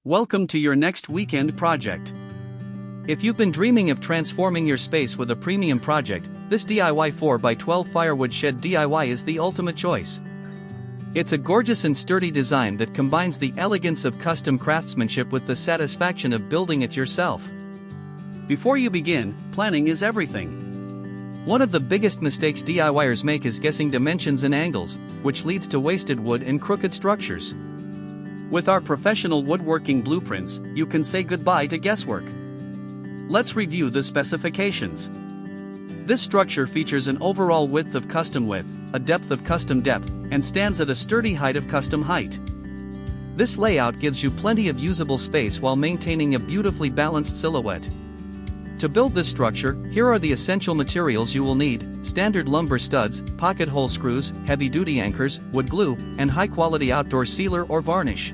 Welcome to your next weekend project. If you've been dreaming of transforming your space with a premium project, this DIY 4x12 Firewood Shed DIY is the ultimate choice. It's a gorgeous and sturdy design that combines the elegance of custom craftsmanship with the satisfaction of building it yourself. Before you begin, planning is everything. One of the biggest mistakes DIYers make is guessing dimensions and angles, which leads to wasted wood and crooked structures. With our professional woodworking blueprints, you can say goodbye to guesswork. Let's review the specifications. This structure features an overall width of custom width, a depth of custom depth, and stands at a sturdy height of custom height. This layout gives you plenty of usable space while maintaining a beautifully balanced silhouette. To build this structure, here are the essential materials you will need: standard lumber studs, pocket hole screws, heavy-duty anchors, wood glue, and high-quality outdoor sealer or varnish.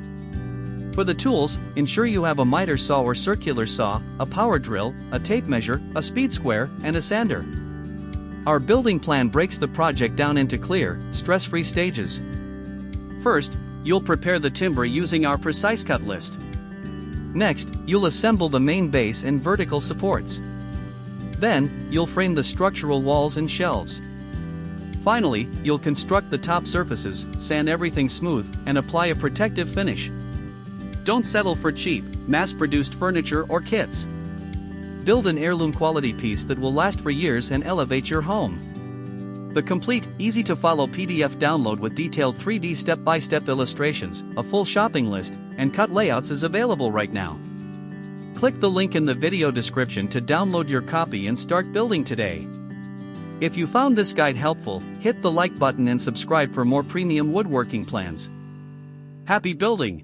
For the tools, ensure you have a miter saw or circular saw, a power drill, a tape measure, a speed square, and a sander. Our building plan breaks the project down into clear, stress-free stages. First, you'll prepare the timber using our precise cut list. Next, you'll assemble the main base and vertical supports. Then, you'll frame the structural walls and shelves. Finally, you'll construct the top surfaces, sand everything smooth, and apply a protective finish. Don't settle for cheap, mass-produced furniture or kits. Build an heirloom quality piece that will last for years and elevate your home. The complete, easy-to-follow PDF download with detailed 3D step-by-step illustrations, a full shopping list, and cut layouts is available right now. Click the link in the video description to download your copy and start building today. If you found this guide helpful, hit the like button and subscribe for more premium woodworking plans. Happy building!